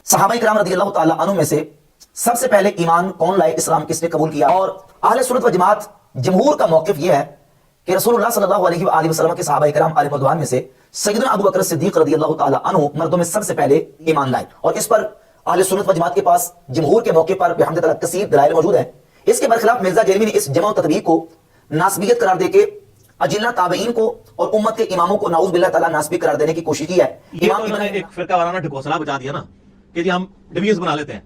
صحابہ کرام رضی اللہ تعالیٰ عنہ میں سے سب سے پہلے ایمان کون لائے، اسلام کس نے قبول کیا؟ اور اہل سنت و جماعت جمہور کا موقف یہ ہے کہ رسول اللہ صلی اللہ علیہ وآلہ وسلم کے صحابہ کرام علیہ رضوان میں سے سیدنا ابو بکر صدیق رضی اللہ تعالیٰ عنہ مردوں میں سب سے پہلے ایمان لائے، اور اس پر اہل سنت و جماعت کے پاس جمہور کے موقع پر بحمد اللہ کثیر دلائل موجود ہیں۔ اس کے برخلاف مرزا جیلوی نے اس جمع و تطبیق کو ناسبیت قرار دے کے اجلہ تابعین کو اور امت کے اماموں کو نعوذ باللہ تعالیٰ ناسبی قرار دینے کی کوشش کی ہے۔ امام نے ایک فرقہ وارانہ ڈھکوسلا بچا دیا نا کہ جی ہم ڈویژن بنا لیتے ہیں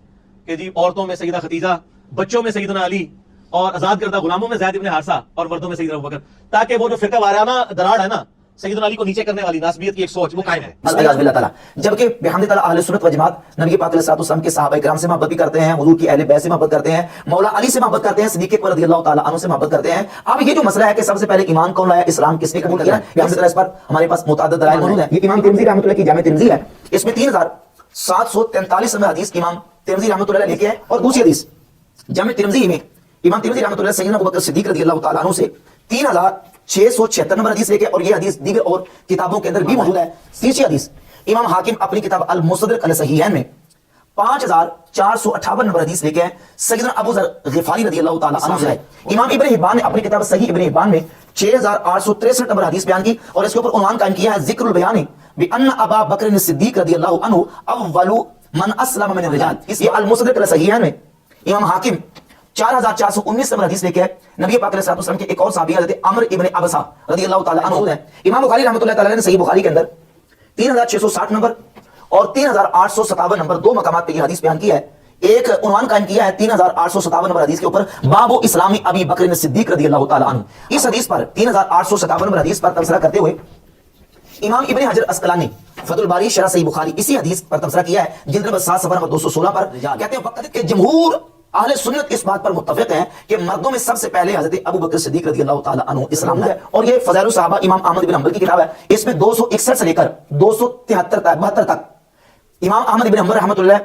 کہ جی عورتوں میں سیدہ خدیجہ، بچوں میں سیدنا علی، اور آزاد کردہ غلاموں میں زید ابن حارثہ، اور مردوں میں سیدنا ابوبکر، تاکہ وہ جو فرقہ وارانہ دراڑ ہے نا سیدنا علی کو نیچے کرنے والی ناسبیت کی ایک سوچ وہ قائم ہے۔ اللہ تعالیٰ جبکہ بحمد تعالیٰ اہل سنت و جماعت نبی پاک علیہ السلام کے صحابہ کرام سے محبت بھی کرتے ہیں، حضور کی اہل بیت سے محبت کرتے ہیں، مولا علی سے محبت کرتے ہیں، صدیق اکبر رضی اللہ تعالیٰ عنہ سے محبت کرتے ہیں۔ اب یہ جو مسئلہ ہے کہ سب سے پہلے ایمان کون لایا، اسلام کس نے قبول کیا، بحمد تعالیٰ اس پر ہمارے پاس متعدد دلائل موجود ہیں۔ یہ امام ترمذی رحمۃ اللہ کی جامع ترمذی ہے، اس میں 3743 نمبر حدیث امام ترمذی رحمۃ اللہ لکھے ہے، اور دوسری حدیث جامع ترمذی میں امام ترمذی رحمۃ اللہ سیدنا ابوبکر صدیق رضی اللہ تعالیٰ عنہ سے 3676 نمبر حدیث لے کے، اور یہ حدیث دیگر اور کتابوں کے اندر بھی موجود ہے۔ تیسری حدیث امام حاکم اپنی کتاب المستدرک علی الصحیحین میں 5458 نمبر حدیث لے کے سیدنا ابو ذر غفاری رضی اللہ تعالیٰ عنہ سے۔ امام ابن حبان نے اپنی کتاب صحیح ابن حبان میں 6863 نمبر حدیث بیان کی، اور اس کے اوپر عنوان قائم کیا ہے ذکر البیان بان ابا بکر صدیق رضی اللہ عنہ اول من اسلم من الرجال۔ اس یہ المستدرک علی الصحیحین میں امام حاکم 4419 نمبر حدیث لے کے نبی پاک علیہ الصلوۃ والسلام کے ایک اور صحابی حضرت عمرو ابن ابسہ رضی اللہ تعالیٰ عنہ ہے۔ امام بخاری رحمۃ اللہ تعالیٰ نے صحیح بخاری کے اندر 3660 نمبر اور 3857 نمبر دو مقامات پہ یہ حدیث بیان کی ہے۔ ایک عنوان قائم کیا ہے 3857 نمبر حدیث کے اوپر باب اسلامی ابی بکر صدیق رضی اللہ تعالیٰ عنہ۔ اس حدیث پر 3857 نمبر حدیث پر تبصرہ کرتے ہوئے امام ابن حجر اسقلانی فتح الباری شرح صحیح بخاری اسی حدیث پر تبصرہ کیا ہے، جلد نمبر 7 صفحہ نمبر 216 پر کہتے ہیں وقت کے جمہور اہل سنت اس بات پر متفق ہیں کہ مردوں میں سب سے پہلے حضرت ابو بکر صدیق رضی اللہ تعالیٰ عنہ اسلام ہے، اور یہ فضائل الصحابہ امام احمد بن حنبل کی کتاب ہے۔ اس میں 261 سے لے کر 273 تک امام احمد بن حنبل رحمۃ اللہ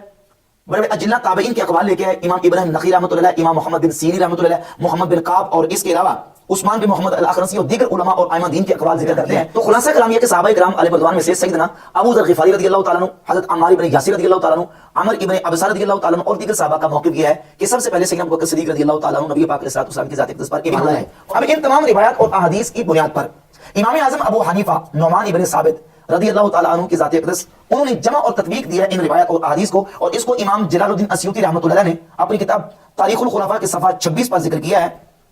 بڑے بڑے اجلہ تابعین کے اقوال لے کے آئے، امام ابراہیم نخعی رحمۃ اللہ، امام محمد بن سیری رحمۃ اللہ، محمد بن کعب، اور اس کے علاوہ عثمان بن محمد الاخرسی اور دیگر علماء اور ائمہ دین کے اقوال ذکر کرتے ہیں۔ تو خلاصہ کلام یہ کہ صحابہ کرام علیہ رضوان میں سے سیدنا ابو ذر غفاری رضی اللہ تعالیٰ عنہ، حضرت عمار بن یاسر رضی اللہ تعالیٰ عنہ، عمر ابن ابسہ رضی اللہ تعالیٰ عنہ اور دیگر صحابہ کا موقف یہ ہے کہ سب سے پہلے سیدنا ابو بکر صدیق رضی اللہ تعالیٰ عنہ نبی پاک علیہ الصلوۃ والسلام کی ذات اقدس پر ایمان لائے۔ اب ان تمام روایات اور احادیث کی بنیاد پر امام اعظم ابو حنیفہ نعمان ابن ثابت رضی اللہ تعالیٰ عنہ کی ذات اقدس انہوں نے جمع اور تطبیق دیا ان روایات اور احادیث کو، اور اس کو امام جلال الدین اسیوطی رحمۃ اللہ نے اپنی کتاب تاریخ الخلفاء کے صفحہ 26 پر ذکر کیا ہے،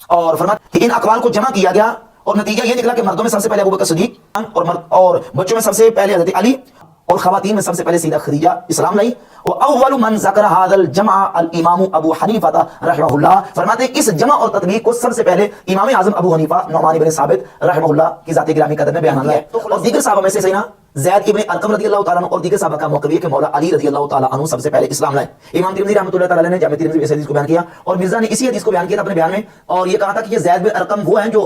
اور فرماتا کہ ان اقوال کو جمع کیا گیا اور نتیجہ یہ نکلا کہ مردوں میں سب سے پہلے ابو بکر صدیق اور بچوں میں سب سے پہلے حضرت علی، اور خواتین میں سب سے پہلے سیدہ خدیجہ اسلام لائی۔ واول من ذکر هذا الجمع الامام ابو حنیفہ رحمہ اللہ، فرماتے ہیں اس جمع اور تطبیق کو سب سے پہلے امام اعظم ابو حنیفہ نعمان بن ثابت رحمہ اللہ کی ذات گرامی قدر میں بیان کیا ہے، اور دیگر صحابہ میں سے سیدنا زید ابن ارقم رضی اللہ تعالیٰ عنہ اور دیگر صحابہ کا موقف یہ کہ مولا علی رضی اللہ تعالیٰ عنہ سب سے پہلے اسلام لائے۔ امام ترمذی رحمۃ اللہ تعالیٰ نے جامع ترمذی میں اس حدیث کو بیان کیا، اور مرزا نے اسی حدیث کو بیان کیا تھا اپنے بیان میں، اور یہ کہا تھا کہ یہ زید بن ارقم وہ ہیں جو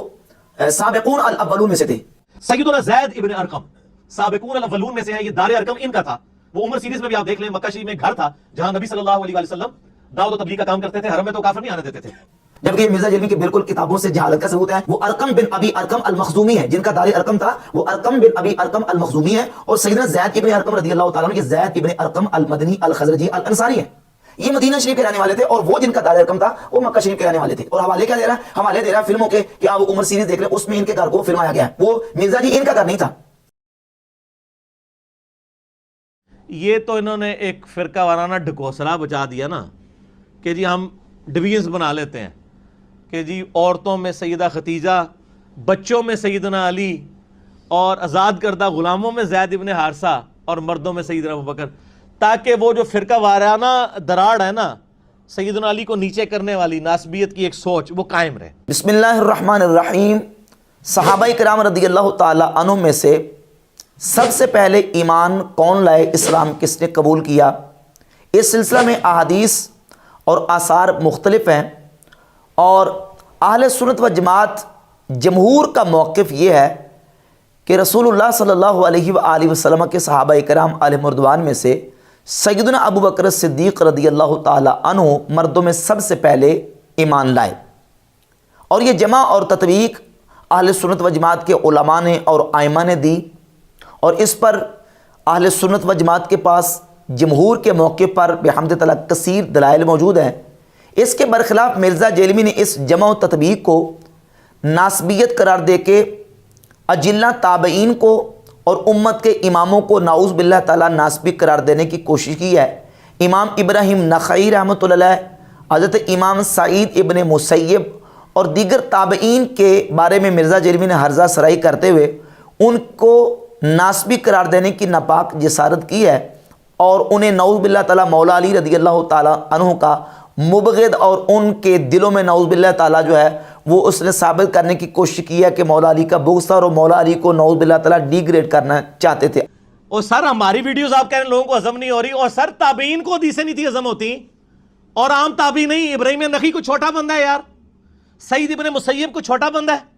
سابقون الاولون میں سے تھے۔ سیدنا زید ابن ارقم سابقون الاولون میں سے ہیں، یہ دار ارقم ان کا تھا۔ وہ عمر سیریز میں بھی آپ دیکھ لیں، مکہ شریف میں گھر تھا جہاں نبی صلی اللہ علیہ وسلم دعوت و تبلیغ کا کام کرتے تھے، حرم میں تو کافر نہیں آنے دیتے تھے۔ جبکہ مرزا جلوی کے بالکل کتابوں سے جہالت کا ثبوت ہے، وہ ارقم بن ابی ارقم المخزومی ہے، جن کا دار ارقم تھا وہ ارقم بن ابی ارقم المخزومی ہے، اور سیدنا زید ابن ارقم رضی اللہ تعالیٰ عنہ یہ زید ابن ارقم المدنی الخزرجی الانصاری ہے۔ یہ مدینہ شریف کے رہنے والے تھے، اور وہ جن کا دار ارقم تھا وہ مکہ شریف کے رہنے والے تھے۔ اور حوالے کیا دے رہا ہے؟ حوالے دے رہا ہے فلموں کے کہ آپ عمر سیریز دیکھ لیں، اس میں ان کے گھر کو فلمایا گیا ہے، وہ مرزا جی ان کا گھر نہیں تھا۔ یہ تو انہوں نے ایک فرقہ وارانہ ڈھکوسلا بچا دیا نا کہ جی ہم ڈویژن بنا لیتے ہیں کہ جی عورتوں میں سیدہ خدیجہ، بچوں میں سیدنا علی، اور آزاد کردہ غلاموں میں زید ابن حارثہ، اور مردوں میں سیدنا ابوبکر، تاکہ وہ جو فرقہ وارانہ دراڑ ہے نا سیدنا علی کو نیچے کرنے والی ناسبیت کی ایک سوچ وہ قائم رہے۔ بسم اللہ الرحمن الرحیم۔ صحابہ کرام رضی اللہ تعالیٰ عنہ میں سے سب سے پہلے ایمان کون لائے، اسلام کس نے قبول کیا؟ اس سلسلہ میں احادیث اور آثار مختلف ہیں، اور اہل سنت و جماعت جمہور کا موقف یہ ہے کہ رسول اللہ صلی اللہ علیہ وآلہ وسلم کے صحابہ کرام علیہ رضوان میں سے سیدنا ابو بکر صدیق رضی اللہ تعالی عنہ مردوں میں سب سے پہلے ایمان لائے، اور یہ جمع اور تطبیق اہل سنت و جماعت کے علماء نے اور ائمہ نے دی، اور اس پر اہل سنت و جماعت کے پاس جمہور کے موقع پر بحمد تعالیٰ کثیر دلائل موجود ہیں۔ اس کے برخلاف مرزا جیلمی نے اس جمع و تطبیق کو ناسبیت قرار دے کے اجلہ تابعین کو اور امت کے اماموں کو نعوذ باللہ تعالیٰ ناسبی قرار دینے کی کوشش کی ہے۔ امام ابراہیم نخعی رحمۃ اللہ علیہ، حضرت امام سعید ابن مسیب اور دیگر تابعین کے بارے میں مرزا جیلمی نے حرزہ سرائی کرتے ہوئے ان کو ناسبی قرار دینے کی ناپاک جسارت کی ہے اور انہیں نعوذ باللہ تعالیٰ مولا علی رضی اللہ تعالیٰ عنہ کا مبغض اور ان کے دلوں میں نعوذ باللہ تعالیٰ جو ہے وہ اس نے ثابت کرنے کی کوشش کی ہے کہ مولا علی کا بغض تھا اور مولا علی کو نعوذ باللہ تعالیٰ ڈی گریڈ کرنا چاہتے تھے۔ اور سر ہماری ویڈیوز آپ کہہ رہے ہیں لوگوں کو ہضم نہیں ہو رہی، اور سر تابعین کو حدیثیں نہیں تھی ہضم ہوتی، اور عام تابعی نہیں۔ ابراہیم نخعی کو چھوٹا بندہ ہے یار، سعید ابن مسیب کو چھوٹا بندہ ہے،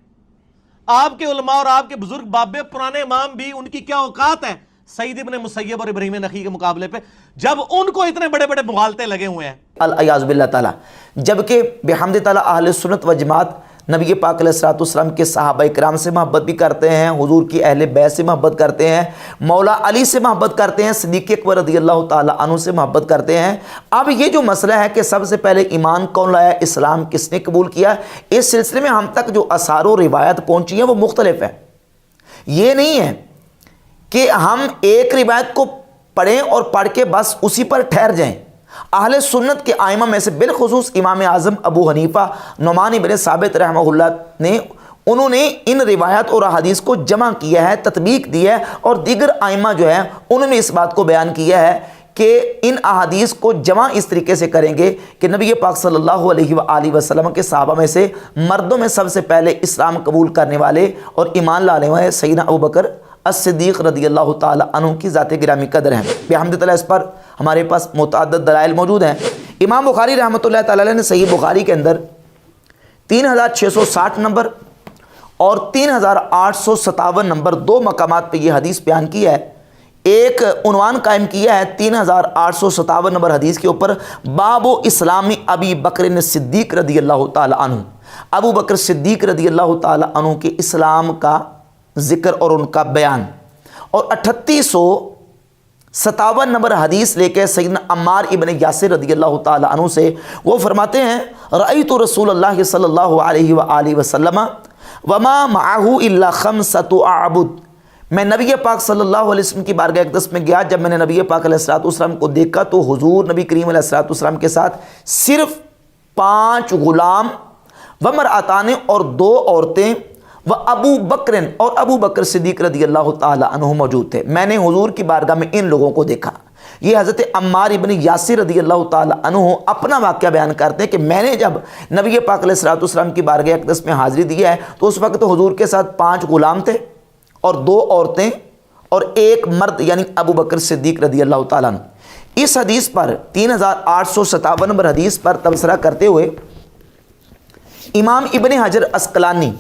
آپ کے علماء اور آپ کے بزرگ بابے پرانے امام بھی، ان کی کیا اوقات ہے سعید ابن مسیب اور ابراہیم نخعی کے مقابلے پہ، جب ان کو اتنے بڑے بڑے مغالطے لگے ہوئے ہیں۔ الیاذ باللہ تعالیٰ، جبکہ بحمد تعالیٰ اہل سنت و جماعت نبی پاک علیہ الصلوۃ والسلام کے صحابہ کرام سے محبت بھی کرتے ہیں، حضور کی اہل بیت سے محبت کرتے ہیں، مولا علی سے محبت کرتے ہیں، صدیق اکبر رضی اللہ تعالیٰ عنہ سے محبت کرتے ہیں۔ اب یہ جو مسئلہ ہے کہ سب سے پہلے ایمان کون لایا، اسلام کس نے قبول کیا، اس سلسلے میں ہم تک جو آثار و روایت پہنچی ہیں وہ مختلف ہیں۔ یہ نہیں ہے کہ ہم ایک روایت کو پڑھیں اور پڑھ کے بس اسی پر ٹھہر جائیں۔ اہل سنت کے ائمہ میں سے بالخصوص امام اعظم ابو حنیفہ نعمان بن ثابت رحمہ اللہ نے انہوں نے ان روایات اور احادیث کو جمع کیا ہے، تطبیق دی ہے، اور دیگر ائمہ جو ہیں انہوں نے اس بات کو بیان کیا ہے کہ ان احادیث کو جمع اس طریقے سے کریں گے کہ نبی پاک صلی اللہ علیہ وآلہ وسلم کے صحابہ میں سے مردوں میں سب سے پہلے اسلام قبول کرنے والے اور ایمان لانے والے سیدنا ابو بکر الصدیق رضی اللہ تعالی عنہ کی ذات گرامی قدر ہیں۔ بحمد تعالیٰ اس پر ہمارے پاس متعدد دلائل موجود ہیں۔ امام بخاری رحمۃ اللہ تعالی علیہ نے صحیح بخاری کے اندر 3660 نمبر اور 3857 نمبر دو مقامات پہ یہ حدیث بیان کی ہے۔ ایک عنوان قائم کیا ہے 3857 نمبر حدیث کے اوپر، باب و اسلامی ابی بکر صدیق رضی اللہ تعالی عنہ، ابو بکر صدیق رضی اللہ تعالی عنہ کے اسلام کا ذکر اور ان کا بیان۔ اور 3857 نمبر حدیث لے کے سیدنا عمار ابن یاسر رضی اللہ تعالی عنہ سے وہ فرماتے ہیں، رأیت رسول اللہ صلی اللہ علیہ وآلہ وسلم وما معه الا 5 اعبد، میں نبی پاک صلی اللہ علیہ وسلم کی بارگاہ اقدس میں گیا، جب میں نے نبی پاک علیہ الصلوۃ والسلام کو دیکھا تو حضور نبی کریم علیہ الصلوۃ والسلام کے ساتھ صرف 5 غلام ومرأتان اور 2 عورتیں و ابو بکر اور ابو بکر صدیق رضی اللہ تعالی عنہ موجود تھے۔ میں نے حضور کی بارگاہ میں ان لوگوں کو دیکھا۔ یہ حضرت عمار ابن یاسر رضی اللہ تعالی عنہ اپنا واقعہ بیان کرتے ہیں کہ میں نے جب نبی پاک علیہ الصلوۃ والسلام کی بارگاہ اقدس میں حاضری دی ہے تو اس وقت حضور کے ساتھ 5 غلام تھے اور 2 عورتیں اور 1 مرد یعنی ابو بکر صدیق رضی اللہ تعالیٰ عنہ۔ اس حدیث پر 3857 نمبر حدیث پر تبصرہ کرتے ہوئے امام ابن حجر عسقلانی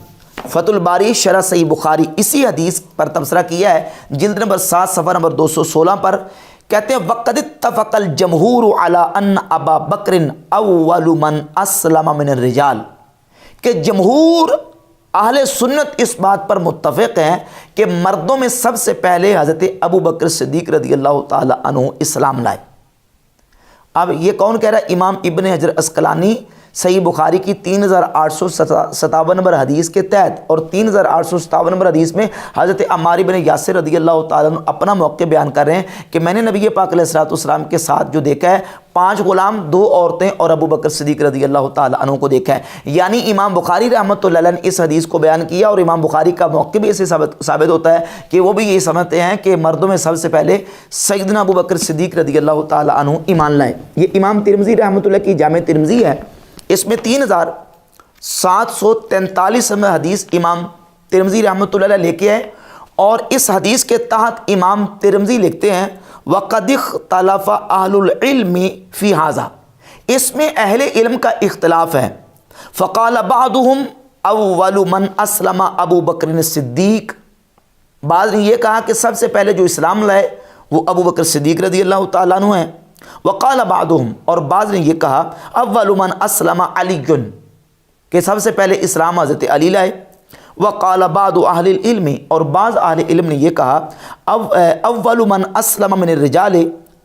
فتح الباری شرح صحیح بخاری اسی حدیث پر تبصرہ کیا ہے، جلد نمبر 7 صفحہ نمبر 216 پر کہتے ہیں، وَقَدِ اتَّفَقَ الْجَمْهُورُ عَلَىٰ أَنَّ أَبَا بَكْرٍ أَوَّلُ مَنْ أَسْلَمَ مِنَ الرِّجَالِ، کہ جمہور اہل سنت اس بات پر متفق ہیں کہ مردوں میں سب سے پہلے حضرت ابو بکر صدیق رضی اللہ تعالی عنہ اسلام لائے۔ اب یہ کون کہہ رہا ہے؟ امام ابن حجر عسقلانی صحیح بخاری کی 3857 نمبر حدیث کے تحت اور 3857 نمبر حدیث میں حضرت عمار بن یاسر رضی اللہ تعالیٰ عنہ اپنا موقع بیان کر رہے ہیں کہ میں نے نبی پاک علیہ الصلوۃ والسلام کے ساتھ جو دیکھا ہے 5 غلام 2 عورتیں اور ابو بکر صدیق رضی اللہ تعالیٰ عنہ کو دیکھا ہے۔ یعنی امام بخاری رحمۃ اللہ علیہ نے اس حدیث کو بیان کیا اور امام بخاری کا موقع بھی اسے ثابت ہوتا ہے کہ وہ بھی یہ سمجھتے ہیں کہ مردوں میں سب سے پہلے سیدنا ابو بکر صدیق رضی اللہ تعالیٰ عنہ ایمان لائے۔ یہ امام ترمذی رحمۃ اللہ کی جامع ترمذی ہے، اس میں 3743 میں حدیث امام ترمذی رحمۃ اللہ علیہ لے کے آئے، اور اس حدیث کے تحت امام ترمذی لکھتے ہیں وَقَدِ اخْتَلَفَ أَهْلُ الْعِلْمِ فِي هَذَا، اس میں اہل علم کا اختلاف ہے۔ فَقَالَ بَعْضُهُمْ أَوَّلُ مَنْ أَسْلَمَ أَبُو بَكْرٍ الصِّدِّيقِ، بعض نے یہ کہا کہ سب سے پہلے جو اسلام لائے وہ ابو بکر صدیق رضی اللہ تعالیٰ عنہ ہیں۔ وقال بعضهم، اور بعض نے یہ کہا اول من اسلم علی، کہ سب سے پہلے اسلام حضرت علی لائے۔ وقال بعض اہل العلم، اور بعض اہل علم نے یہ کہا اول من اسلم من الرجال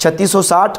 3660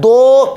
2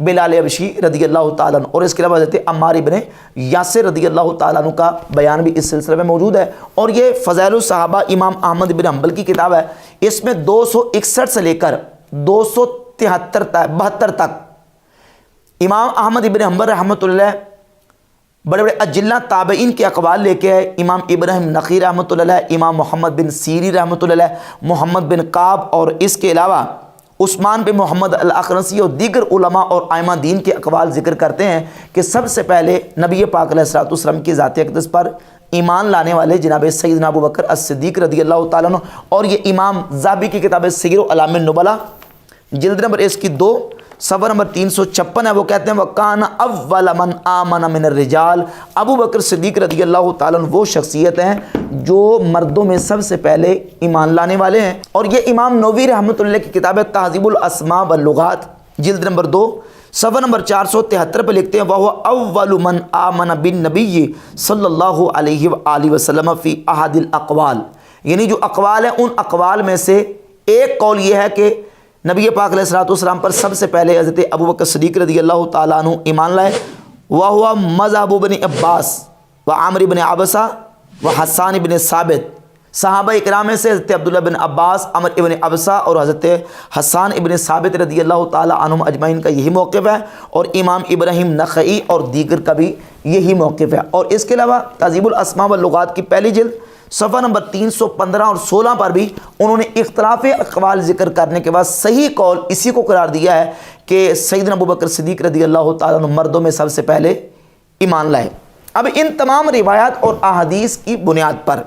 بلال حبشی رضی اللہ تعالیٰ عنہ، اور اس کے علاوہ حضرت عمار ابن یاسر رضی اللہ تعالیٰ عنہ کا بیان بھی اس سلسلے میں موجود ہے۔ اور یہ فضائل الصحابہ امام احمد بن حنبل کی کتاب ہے، اس میں 261 سے لے کر 272 تک امام احمد ابن حنبل رحمۃ اللہ بڑے بڑے اجلہ تابعین کے اقوال لے کے ہے۔ امام ابراہیم نخعی رحمۃ اللہ، امام محمد بن سیری رحمۃ اللہ، محمد بن کعب، اور اس کے علاوہ عثمان بن محمد الاخرسی اور دیگر علماء اور ائمہ دین کے اقوال ذکر کرتے ہیں کہ سب سے پہلے نبی پاک علیہ الصلوۃ والسلام کی ذات اقدس پر ایمان لانے والے جناب سیدنا ابو بکر الصدیق رضی اللہ تعالیٰ عنہ، اور یہ امام ذہبی کی کتاب سیر اعلام النبلاء جلد نمبر اس کی 2 صفحہ نمبر 356 ہے، وہ کہتے ہیں وَكَانَ أَوَّلَ مَنْ آمَنَ مِنَ الرِّجَالِ، ابو بکر صدیق رضی اللہ تعالیٰ عنہ وہ شخصیت ہیں جو مردوں میں سب سے پہلے ایمان لانے والے ہیں۔ اور یہ امام نووی رحمۃ اللہ کی کتاب تہذیب الاسماء واللغات جلد نمبر 2 صفحہ نمبر 473 پہ لکھتے ہیں وَهُوَ أَوَّلُ مَنْ آمَنَ بِالنَّبِيِّ صلی اللہ علیہ وآلہ وسلم فی احد الاقوال، یعنی جو اقوال ہیں ان اقوال میں سے ایک قول یہ ہے کہ نبی پاک علیہ الصلوۃ والسلام پر سب سے پہلے حضرت ابو بکر صدیق رضی اللہ تعالیٰ عنہ ایمان لائے۔ وَهُوَ مذہب بن عباس وعامر بن عبسہ وحسان بن ثابت، صحابہ اکرام میں سے حضرت عبداللہ بن عباس، عمر ابن عبسہ اور حضرت حسان ابن ثابت رضی اللہ تعالیٰ عنہم اجمعین کا یہی موقف ہے، اور امام ابراہیم نخعی اور دیگر کا بھی یہی موقف ہے۔ اور اس کے علاوہ تہذیب الاسماء واللغات کی پہلی جلد صفحہ نمبر 315 اور 16 پر بھی انہوں نے اختلاف اقوال ذکر کرنے کے بعد صحیح قول اسی کو قرار دیا ہے کہ سیدنا ابو بکر صدیق رضی اللہ تعالیٰ عنہ مردوں میں سب سے پہلے ایمان لائے۔ اب ان تمام روایات اور احادیث کی بنیاد پر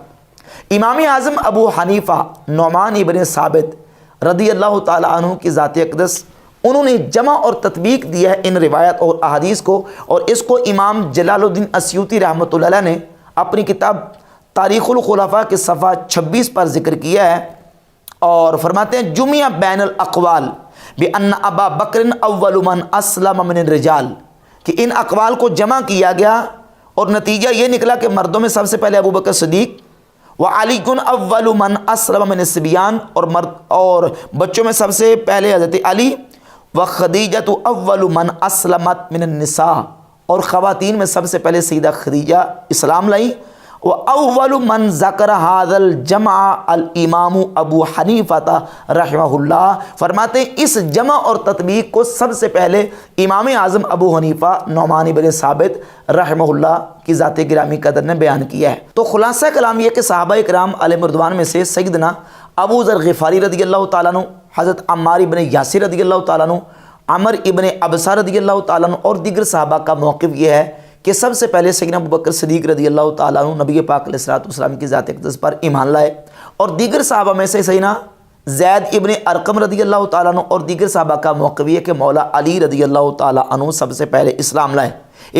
امام اعظم ابو حنیفہ نعمان ابن ثابت رضی اللہ تعالیٰ عنہ کی ذات اقدس انہوں نے جمع اور تطبیق دیا ہے ان روایات اور احادیث کو، اور اس کو امام جلال الدین اسیوطی رحمۃ اللہ علیہ نے اپنی کتاب تاریخ الخلفاء کے صفحہ 26 پر ذکر کیا ہے، اور فرماتے ہیں جمع بین الاقوال بان ابا بکر اول من اسلم من الرجال، کہ ان اقوال کو جمع کیا گیا اور نتیجہ یہ نکلا کہ مردوں میں سب سے پہلے ابو بکر صدیق، وعلی اول من اسلم من الصبیان، اور بچوں میں سب سے پہلے حضرت علی، وخدیجہ اول من اسلمت من النساء، اور خواتین میں سب سے پہلے سیدہ خدیجہ اسلام لائی، وَأَوَّلُ مَنْ ذَكَرَ هَذَا الْجَمْعَ الْإِمَامُ ابو حنیفہ رحمہ اللہ، فرماتے ہیں اس جمع اور تطبیق کو سب سے پہلے امام اعظم ابو حنیفہ نعمان بن ثابت رحمہ اللہ کی ذات گرامی قدر نے بیان کیا ہے۔ تو خلاصہ کلام یہ کہ صحابہ اکرام علیہ رضوان میں سے سیدنا ابو ذر غفاری رضی اللہ تعالیٰ عنہ، حضرت عمار ابن یاسر رضی اللہ تعالیٰ عنہ، عمر ابن عبسہ رضی اللہ تعالیٰ عنہ اور دیگر صحابہ کا موقف یہ ہے کہ سب سے پہلے سیدنا ابو بکر صدیق رضی اللہ تعالیٰ عنہ نبی پاک علیہ الصلوۃ والسلام کی ذات اقدس پر ایمان لائے، اور دیگر صحابہ میں سے سیدنا زید ابن ارقم رضی اللہ تعالیٰ عنہ اور دیگر صحابہ کا موقف یہ کہ مولا علی رضی اللہ تعالیٰ عنہ سب سے پہلے اسلام لائے۔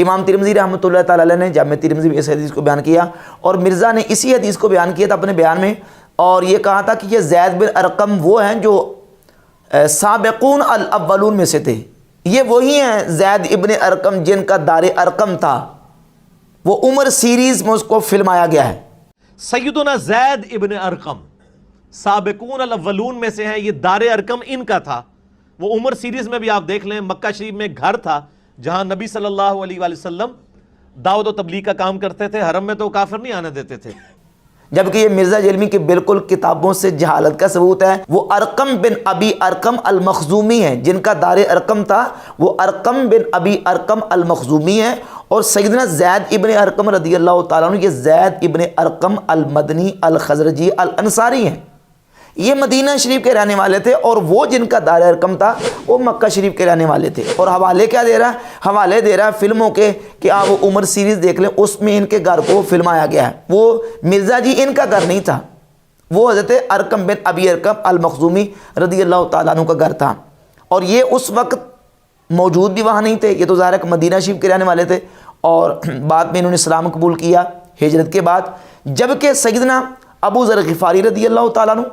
امام ترمذی رحمۃ اللہ تعالیٰ علیہ نے جامع ترمذی میں اس حدیث کو بیان کیا، اور مرزا نے اسی حدیث کو بیان کیا تھا اپنے بیان میں، اور یہ کہا تھا کہ یہ زید بن ارقم وہ ہیں جو سابقون الاولون میں سے تھے، یہ وہی ہیں زید ابن ارقم جن کا دار ارقم تھا، وہ عمر سیریز میں اس کو فلمایا گیا ہے۔ سیدنا زید ابن ارقم سابقون الاولون میں سے ہیں، یہ دار ارقم ان کا تھا۔ وہ عمر سیریز میں بھی آپ دیکھ لیں، مکہ شریف میں گھر تھا جہاں نبی صلی اللہ علیہ وآلہ وسلم دعوت و تبلیغ کا کام کرتے تھے، حرم میں تو کافر نہیں آنے دیتے تھے۔ جبکہ یہ مرزا جلمی کی بالکل کتابوں سے جہالت کا ثبوت ہے۔ وہ ارقم بن ابی ارقم المخزومی ہیں، جن کا دار ارقم تھا وہ ارقم بن ابی ارقم المخزومی ہیں، اور سیدنا زید ابن ارقم رضی اللہ تعالیٰ عنہ یہ زید ابن ارقم المدنی الخزرجی الانصاری ہیں، یہ مدینہ شریف کے رہنے والے تھے، اور وہ جن کا دار ارقم تھا وہ مکہ شریف کے رہنے والے تھے۔ اور حوالے کیا دے رہا ہے؟ حوالے دے رہا ہے فلموں کے کہ آپ وہ عمر سیریز دیکھ لیں، اس میں ان کے گھر کو فلمایا گیا ہے۔ وہ مرزا جی ان کا گھر نہیں تھا، وہ حضرت ارقم بن ابی ارقم المخزومی رضی اللہ تعالیٰ عنہ کا گھر تھا، اور یہ اس وقت موجود بھی وہاں نہیں تھے، یہ تو ظاہر ہے کہ مدینہ شریف کے رہنے والے تھے، اور بعد میں انہوں نے اسلام قبول کیا ہجرت کے بعد۔ جبکہ سیدنا ابو ذر غفاری رضی اللہ تعالیٰ عنہ،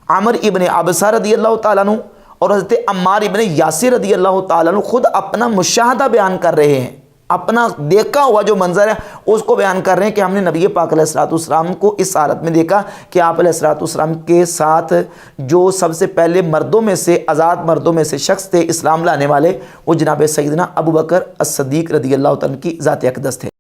عمر ابن عبسہ رضی اللہ تعالیٰ عنہ اور حضرت عمار ابن یاسر رضی اللہ تعالیٰ عنہ خود اپنا مشاہدہ بیان کر رہے ہیں اپنا دیکھا ہوا جو منظر ہے اس کو بیان کر رہے ہیں کہ ہم نے نبی پاک علیہ الصلوۃ والسلام کو اس حالت میں دیکھا کہ آپ علیہ الصلوۃ والسلام کے ساتھ جو سب سے پہلے مردوں میں سے آزاد مردوں میں سے شخص تھے اسلام لانے والے، وہ جناب سیدنا ابو بکر الصدیق رضی اللہ تعالیٰ کی ذات اقدس تھے۔